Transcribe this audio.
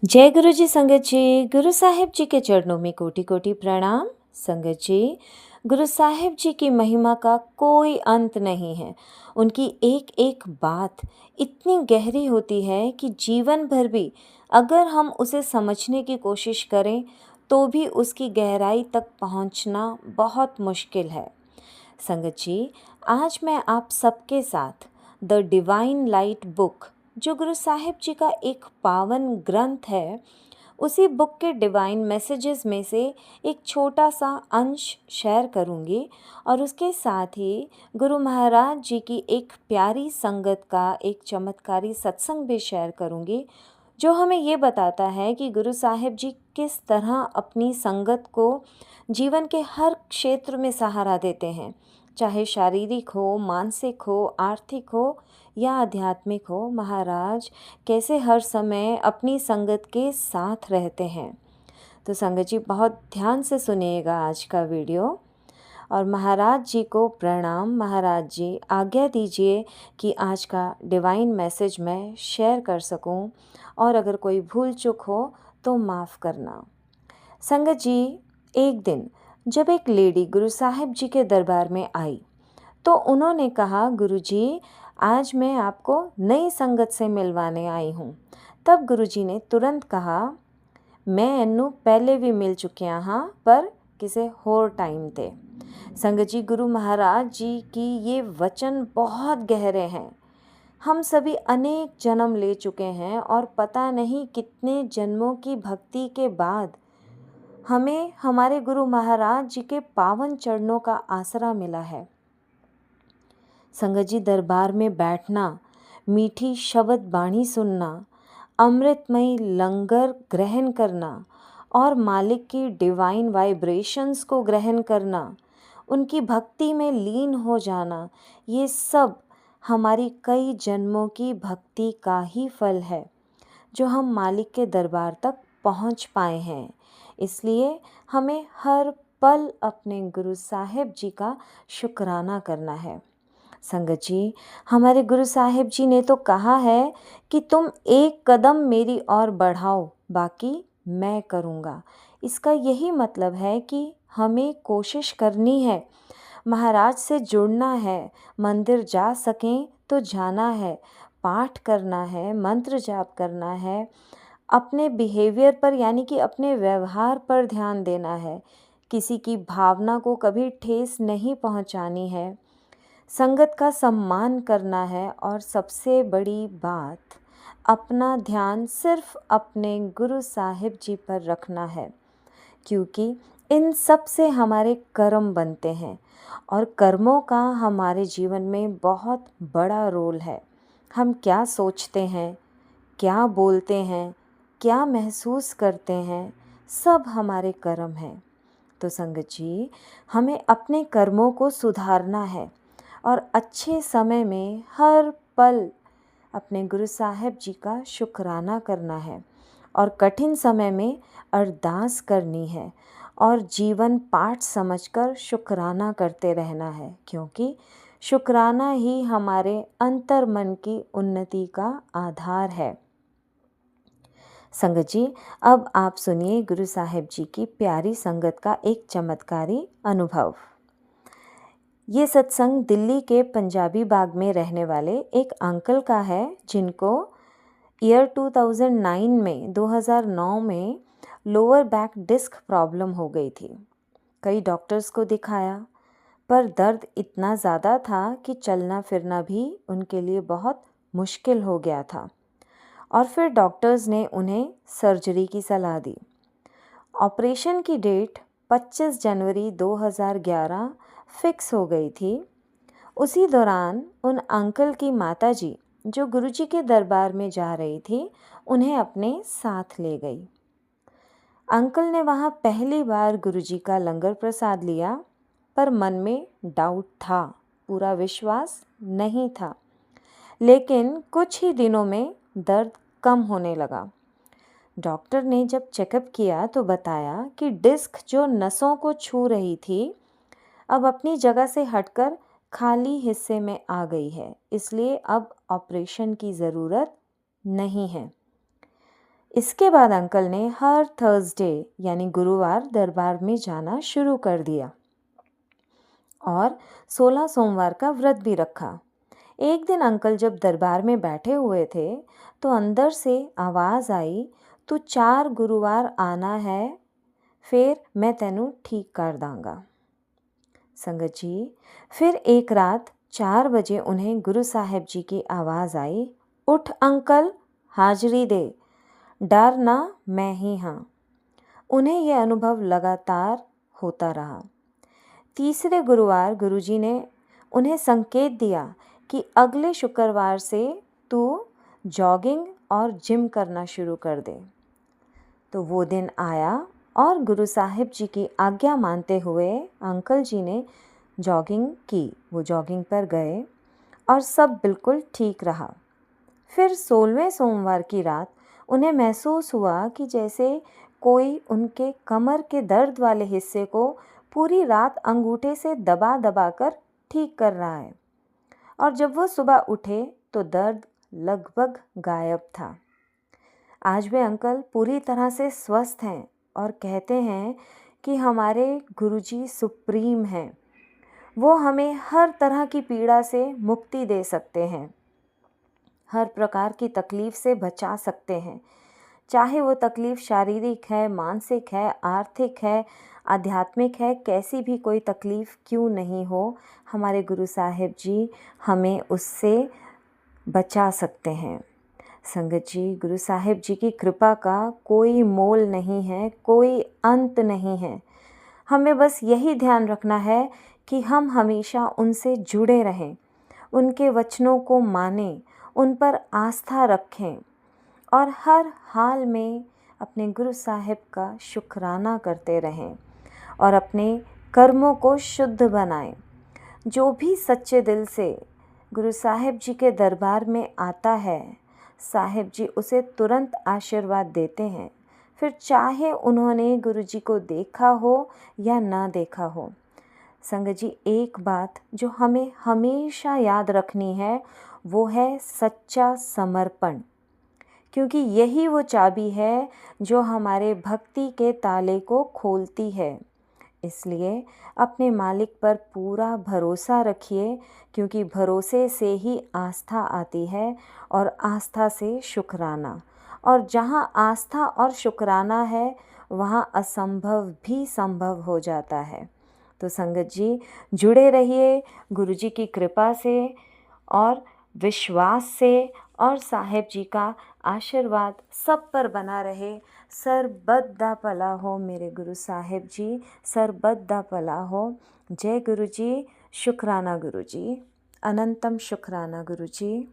जय गुरु जी संगत जी। गुरु साहिब जी के चरणों में कोटि कोटि प्रणाम। संगत जी, गुरु साहिब जी की महिमा का कोई अंत नहीं है। उनकी एक एक बात इतनी गहरी होती है कि जीवन भर भी अगर हम उसे समझने की कोशिश करें तो भी उसकी गहराई तक पहुंचना बहुत मुश्किल है। संगत जी, आज मैं आप सबके साथ द डिवाइन लाइट बुक, जो गुरु साहिब जी का एक पावन ग्रंथ है, उसी बुक के डिवाइन मैसेजेस में से एक छोटा सा अंश शेयर करूंगी और उसके साथ ही गुरु महाराज जी की एक प्यारी संगत का एक चमत्कारी सत्संग भी शेयर करूंगी, जो हमें ये बताता है कि गुरु साहिब जी किस तरह अपनी संगत को जीवन के हर क्षेत्र में सहारा देते हैं, चाहे शारीरिक हो, मानसिक हो, आर्थिक हो या आध्यात्मिक हो। महाराज कैसे हर समय अपनी संगत के साथ रहते हैं। तो संगत जी, बहुत ध्यान से सुनिएगा आज का वीडियो। और महाराज जी को प्रणाम। महाराज जी, आज्ञा दीजिए कि आज का डिवाइन मैसेज मैं शेयर कर सकूं, और अगर कोई भूल चूक हो तो माफ़ करना। संगत जी, एक दिन जब एक लेडी गुरु साहिब जी के दरबार में आई तो उन्होंने कहा, गुरु जी, आज मैं आपको नई संगत से मिलवाने आई हूँ। तब गुरु जी ने तुरंत कहा, मैं इन्नू पहले भी मिल चुकिया हाँ, पर किसे होर टाइम थे। संगत जी, गुरु महाराज जी की ये वचन बहुत गहरे हैं। हम सभी अनेक जन्म ले चुके हैं और पता नहीं कितने जन्मों की भक्ति के बाद हमें हमारे गुरु महाराज जी के पावन चरणों का आसरा मिला है। संगत जी, दरबार में बैठना, मीठी शब्द बाणी सुनना, अमृतमयी लंगर ग्रहण करना और मालिक की डिवाइन वाइब्रेशंस को ग्रहण करना, उनकी भक्ति में लीन हो जाना, ये सब हमारी कई जन्मों की भक्ति का ही फल है, जो हम मालिक के दरबार तक पहुंच पाए हैं। इसलिए हमें हर पल अपने गुरु साहिब जी का शुक्राना करना है। संगत जी, हमारे गुरु साहिब जी ने तो कहा है कि तुम एक कदम मेरी ओर बढ़ाओ, बाकी मैं करूँगा। इसका यही मतलब है कि हमें कोशिश करनी है, महाराज से जुड़ना है, मंदिर जा सकें तो जाना है, पाठ करना है, मंत्र जाप करना है, अपने बिहेवियर पर यानी कि अपने व्यवहार पर ध्यान देना है, किसी की भावना को कभी ठेस नहीं पहुंचानी है, संगत का सम्मान करना है और सबसे बड़ी बात, अपना ध्यान सिर्फ अपने गुरु साहिब जी पर रखना है, क्योंकि इन सब से हमारे कर्म बनते हैं और कर्मों का हमारे जीवन में बहुत बड़ा रोल है। हम क्या सोचते हैं, क्या बोलते हैं, क्या महसूस करते हैं, सब हमारे कर्म हैं। तो संगत जी, हमें अपने कर्मों को सुधारना है और अच्छे समय में हर पल अपने गुरु साहिब जी का शुक्राना करना है और कठिन समय में अरदास करनी है और जीवन पाठ समझकर शुक्राना करते रहना है, क्योंकि शुक्राना ही हमारे अंतर मन की उन्नति का आधार है। संगत जी, अब आप सुनिए गुरु साहिब जी की प्यारी संगत का एक चमत्कारी अनुभव। ये सत्संग दिल्ली के पंजाबी बाग में रहने वाले एक अंकल का है, जिनको ईयर 2009 में लोअर बैक डिस्क प्रॉब्लम हो गई थी। कई डॉक्टर्स को दिखाया, पर दर्द इतना ज़्यादा था कि चलना फिरना भी उनके लिए बहुत मुश्किल हो गया था। और फिर डॉक्टर्स ने उन्हें सर्जरी की सलाह दी। ऑपरेशन की डेट 25 जनवरी 2011 फिक्स हो गई थी। उसी दौरान उन अंकल की माताजी, जो गुरुजी के दरबार में जा रही थी, उन्हें अपने साथ ले गई। अंकल ने वहाँ पहली बार गुरुजी का लंगर प्रसाद लिया, पर मन में डाउट था, पूरा विश्वास नहीं था। लेकिन कुछ ही दिनों में दर्द कम होने लगा। डॉक्टर ने जब चेकअप किया तो बताया कि डिस्क जो नसों को छू रही थी, अब अपनी जगह से हटकर खाली हिस्से में आ गई है, इसलिए अब ऑपरेशन की ज़रूरत नहीं है। इसके बाद अंकल ने हर थर्सडे यानी गुरुवार दरबार में जाना शुरू कर दिया और 16 सोमवार का व्रत भी रखा। एक दिन अंकल जब दरबार में बैठे हुए थे तो अंदर से आवाज़ आई, तू 4 गुरुवार आना है, फिर मैं तेनू ठीक कर दांगा। संगत जी, फिर एक रात 4 बजे उन्हें गुरु साहिब जी की आवाज़ आई, उठ अंकल, हाजिरी दे, डर ना, मैं ही हाँ। उन्हें यह अनुभव लगातार होता रहा। तीसरे गुरुवार गुरुजी ने उन्हें संकेत दिया कि अगले शुक्रवार से तू जॉगिंग और जिम करना शुरू कर दे। तो वो दिन आया और गुरु साहिब जी की आज्ञा मानते हुए अंकल जी ने जॉगिंग की। वो जॉगिंग पर गए और सब बिल्कुल ठीक रहा। फिर 16वें सोमवार की रात उन्हें महसूस हुआ कि जैसे कोई उनके कमर के दर्द वाले हिस्से को पूरी रात अंगूठे से दबा दबा कर ठीक कर रहा है। और जब वो सुबह उठे तो दर्द लगभग गायब था। आज वे अंकल पूरी तरह से स्वस्थ हैं और कहते हैं कि हमारे गुरुजी सुप्रीम हैं। वो हमें हर तरह की पीड़ा से मुक्ति दे सकते हैं, हर प्रकार की तकलीफ़ से बचा सकते हैं, चाहे वो तकलीफ़ शारीरिक है, मानसिक है, आर्थिक है, आध्यात्मिक है, कैसी भी कोई तकलीफ़ क्यों नहीं हो, हमारे गुरु साहिब जी हमें उससे बचा सकते हैं। संगत जी, गुरु साहिब जी की कृपा का कोई मोल नहीं है, कोई अंत नहीं है। हमें बस यही ध्यान रखना है कि हम हमेशा उनसे जुड़े रहें, उनके वचनों को मानें, उन पर आस्था रखें और हर हाल में अपने गुरु साहिब का शुक्राना करते रहें और अपने कर्मों को शुद्ध बनाएं। जो भी सच्चे दिल से गुरु साहिब जी के दरबार में आता है, साहिब जी उसे तुरंत आशीर्वाद देते हैं, फिर चाहे उन्होंने गुरु जी को देखा हो या ना देखा हो। संगत जी, एक बात जो हमें हमेशा याद रखनी है वो है सच्चा समर्पण, क्योंकि यही वो चाबी है जो हमारे भक्ति के ताले को खोलती है। इसलिए अपने मालिक पर पूरा भरोसा रखिए, क्योंकि भरोसे से ही आस्था आती है और आस्था से शुक्राना, और जहाँ आस्था और शुक्राना है वहाँ असंभव भी संभव हो जाता है। तो संगत जी, जुड़े रहिए गुरु जी की कृपा से और विश्वास से, और साहिब जी का आशीर्वाद सब पर बना रहे। सर्बत दा भला हो मेरे गुरु साहिब जी, सर्बत दा भला हो। जय गुरु जी, शुक्राना गुरु जी, अनंतम शुक्राना गुरु जी।